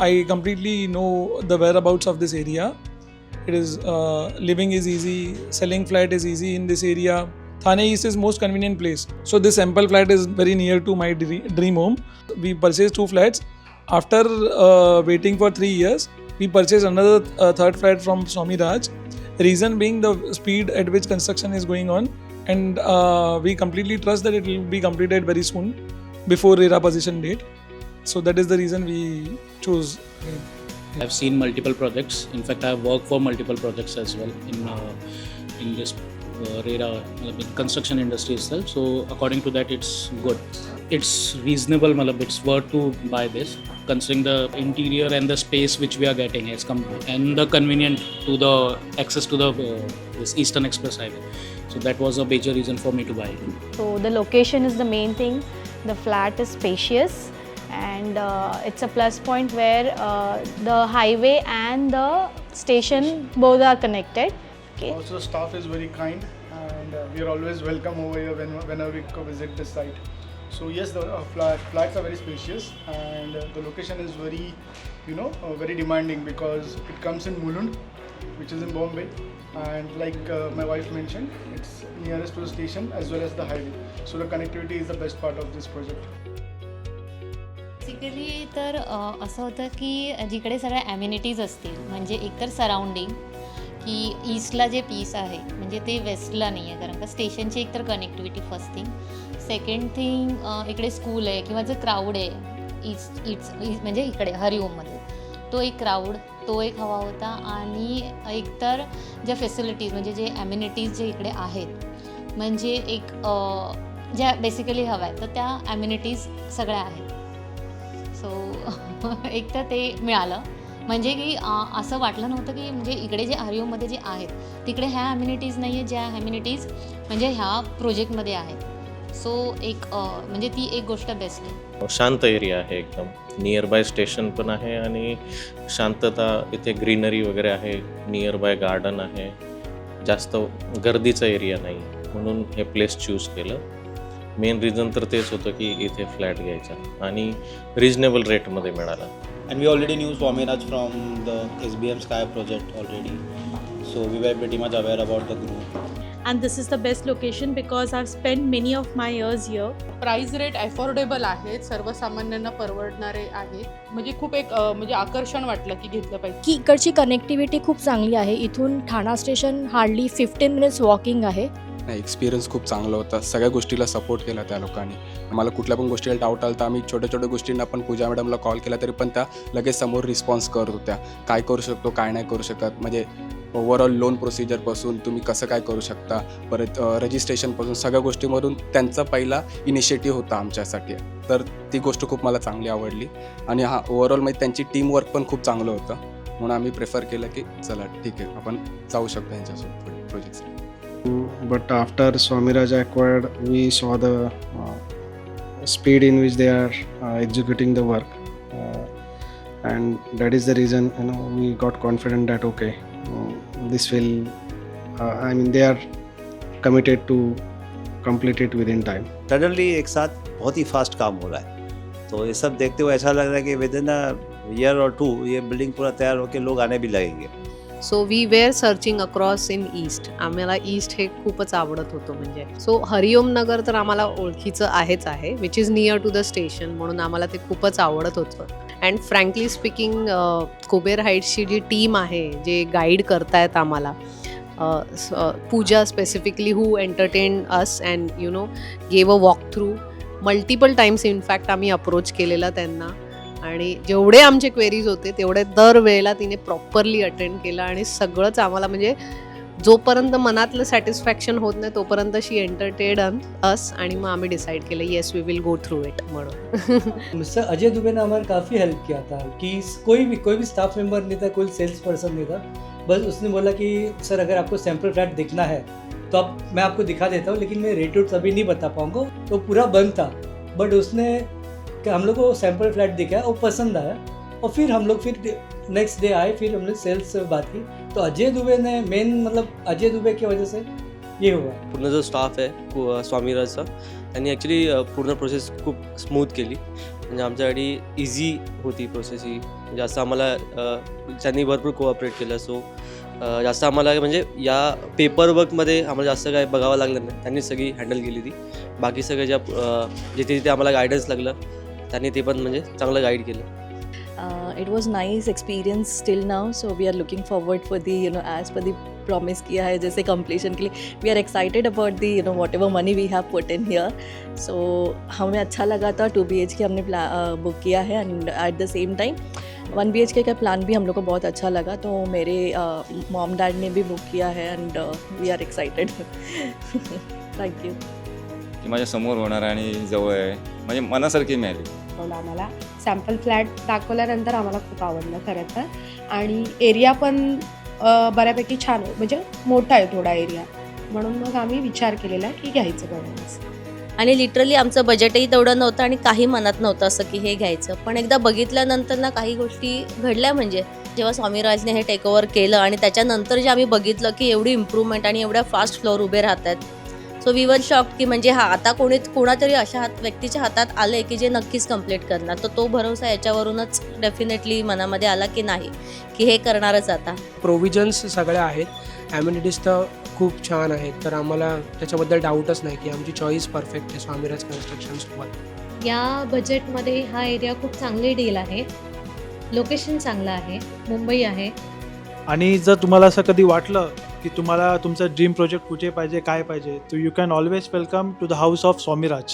I completely know the whereabouts of this area. It is living is easy, selling flat is easy in this area. Thane East is most convenient place. So this sample flat is very near to my dream home. We purchased 2 flats. After waiting for 3 years, we purchased another third flat from Swami Raj. Reason being the speed at which construction is going on, and we completely trust that it will be completed very soon before RERA position date. So that is the reason we chose. I've seen multiple projects. In fact, I've worked for multiple projects as well in this RERA construction industry itself. So according to that, it's good. It's reasonable. It's worth to buy this, considering the interior and the space which we are getting and the convenient to the access to the this Eastern Express Highway. So that was a major reason for me to buy it. So the location is the main thing. The flat is spacious, and it's a plus point where the highway and the station both are connected. Okay. Also, staff is very kind, and we are always welcome over here whenever we go visit this site. So yes, the flats are very spacious, and the location is very, very demanding because it comes in Mulund, which is in Bombay, and like my wife mentioned, it's nearest to the station as well as the highway. So the connectivity is the best part of this project. Basically तर असं होतं की जिकडे सगळ्या amenities असतील, म्हणजे एकतर surrounding की ईस्टला जे पीस आहे म्हणजे ते वेस्टला नाही आहे, कारण का स्टेशनची एकतर connectivity first thing. Second thing इकडे स्कूल आहे किंवा जे क्राऊड आहे ईस्ट म्हणजे इकडे हरिओममध्ये तो एक क्राऊड तो एक हवा होता. आणि एकतर ज्या फेसिलिटीज म्हणजे जे ॲम्युनिटीज जे इकडे आहेत म्हणजे एक ज्या बेसिकली हव्या आहेत तर त्या ॲम्युनिटीज सगळ्या आहेत. सो एक तर ते मिळालं म्हणजे की असं वाटलं नव्हतं की म्हणजे इकडे जे हरिओममध्ये जे आहेत तिकडे ह्या ॲम्युनिटीज नाही आहेत ज्या ॲम्युनिटीज म्हणजे ह्या प्रोजेक्टमध्ये आहेत. सो एक म्हणजे ती एक गोष्ट बेस्ट आहे. शांत एरिया आहे, एकदम नियर बाय स्टेशन पण आहे आणि शांतता, इथे ग्रीनरी वगैरे आहे, नियर बाय गार्डन आहे, जास्त गर्दीचा एरिया नाही, म्हणून हे प्लेस चूज केलं. मेन रिझन तर तेच होतं की इथे फ्लॅट घ्यायचा आणि रिजनेबल रेटमध्ये मिळाला. And we already knew Swamiraj from the SBM Sky project already, so we were pretty much aware about the group. And this is the best location because I've spent many of my years here. Price rate affordable आहेत, सर्वसामान्यांना परवडणारे आहेत. म्हणजे खूप एक म्हणजे आकर्षण वाटलं की घेतलं पाहिजे. की इकडची कनेक्टिव्हिटी खूप चांगली आहे. इथून ठाणा स्टेशन हार्डली 15 मिनिट्स वॉकिंग आहे. एक्सपिरियन्स खूप चांगला होता. सगळ्या गोष्टीला सपोर्ट केला त्या लोकांनी. मला कुठल्या पण गोष्टीला डाऊट आला तर आम्ही छोट्या गोष्टींना पण पूजा मॅडमला कॉल केला तरी पण त्या लगेच समोर रिस्पॉन्स करत होत्या. काय करू शकतो काय नाही करू शकत, म्हणजे ओव्हरऑल लोन प्रोसिजरपासून तुम्ही कसं काय करू शकता, परत रजिस्ट्रेशनपासून सगळ्या गोष्टीमधून त्यांचा पहिला इनिशिएटिव्ह होता आमच्यासाठी. तर ती गोष्ट खूप मला चांगली आवडली. आणि ओव्हरऑल म्हणजे त्यांची टीमवर्क पण खूप चांगलं होतं, म्हणून आम्ही प्रेफर केलं की चला ठीक आहे आपण जाऊ शकतो यांच्यासोबत project. But after Swamiraj acquired, we saw the speed in which they are executing the work, and that is the reason we got confident that okay, this will they are committed to complete it within time. Suddenly एक साथ बहुत ही fast काम हो रहा है, तो ये सब देखते हुए ऐसा लग रहा है कि विदिन अ ईयर और 2 ये बिल्डिंग पूरा तैयार होकर लोग आने भी लगेंगे. So we were searching across in east. आम्हाला ईस्ट हे खूपच आवडत होतं म्हणजे. सो हरिओम नगर तर आम्हाला ओळखीचं आहेच आहे, which is near to the station, म्हणून आम्हाला ते खूपच आवडत होतं. अँड फ्रँकली स्पीकिंग कुबेर हाईट्सची जी टीम आहे जे गाईड करतायत आम्हाला, Pooja specifically who entertain us and gave a walk through multiple times. In fact आम्ही अप्रोच केलेला त्यांना आणि जेवढे आमचे क्वेरीज होते तेवढे दरवेळेला तिने प्रॉपरली अटेंड केला. आणि सगळंच आम्हाला म्हणजे जोपर्यंत मनातलं सॅटिस्फॅक्शन होत नाही तोपर्यंत शी एंटरटेन अस, आणि मग आम्ही डिसाइड केलं yes we will go through it म्हणून. मिस्टर अजय दुबे ने हमारे काफ़ी हेल्प किया था कि कोई भी स्टाफ मेंबर नहीं था, कोई सेल्स पर्सन नहीं था. बस उसने बोला कि सर अगर आपको सैम्पल फ्लैट देखना है तो मैं आपको दिखा देता हूँ, लेकिन मैं रेट वेट अभी नहीं बता पाऊँगा. तो पूरा बंद था, बट उसने हम लोग को सैम्पल फ्लैट दिखा और पसंद आया, और फिर हम लोग नेक्स्ट डे आए, फिर हमने सेल्स से बात की. तो अजय दुबे ने अजय दुबे की वजह से ये हुआ. पूर्ण जो स्टाफ आहे स्वामीराजचा त्यांनी ॲक्च्युली पूर्ण प्रोसेस खूप स्मूथ केली. म्हणजे आमच्यासाठी इझी होती प्रोसेस ही. जास्त आम्हाला त्यांनी भरपूर कोऑपरेट केलं. सो जास्त आम्हाला म्हणजे या पेपर वर्कमध्ये आम्हाला जास्त काय बघावं लागलं नाही. त्यांनी सगळी हँडल केली ती. बाकी सगळं जिथे जिथे आम्हाला गायडन्स लागलं त्यांनी ते पण म्हणजे चांगलं गाईड केलं. It was nice experience till now, so we are looking forward for the as per the promise किया है जैसे completion के लिए we are excited about the whatever money we have put in here. So हमें अच्छा लगा था 2 BHK हमने book किया है end at the same time 1 BHK का प्लान भी हम लोग को बहुत अच्छा लगा. तो मेरे मॉम डैड ने भी बुक किया है and we are excited. Thank you. ती माझ्या समोर होणार आणि जवळ आहे म्हणजे मनासारखी मिळाली. आम्हाला सॅम्पल फ्लॅट दाखवल्यानंतर आम्हाला खूप आवडलं खरं तर. आणि एरिया पण बऱ्यापैकी छान आहे, म्हणजे मोठा आहे थोडा एरिया, म्हणून मग आम्ही विचार केलेला की घ्यायचं म्हणून. आणि लिटरली आमचं बजेटही तेवढं नव्हतं आणि काही मनात नव्हतं असं की हे घ्यायचं. पण एकदा बघितल्यानंतर ना काही गोष्टी घडल्या. म्हणजे जेव्हा स्वामीराजने हे टेकओव्हर केलं आणि त्याच्यानंतर जे आम्ही बघितलं की एवढी इम्प्रूव्हमेंट आणि एवढ्या फास्ट फ्लोअर उभे राहत आहेत. सो वी वर शॉक्ड की म्हणजे आता कोणातरी अशा व्यक्तीच्या हातात आले की जे नक्कीच कंप्लीट करणार. तर तो भरोसा याच्यावरूनच डेफिनेटली मनामध्ये आला की नाही की हे करणारच आता. प्रोव्हिजन्स सगळ्या आहेत, ॲम्युनिटीज तर खूप छान आहेत. तर आम्हाला त्याच्याबद्दल डाऊटच नाही की आमची चॉईस परफेक्ट आहे स्वामीराज कन्स्ट्रक्शनसोबत. या बजेटमध्ये हा एरिया खूप चांगली डील आहे. लोकेशन चांगलं आहे, मुंबई आहे. आणि जर तुम्हाला असं कधी वाटलं की तुम्हाला तुमचा ड्रीम प्रोजेक्ट कुठे पाहिजे काय पाहिजे, तर you can always welcome to the house of Swamiraj.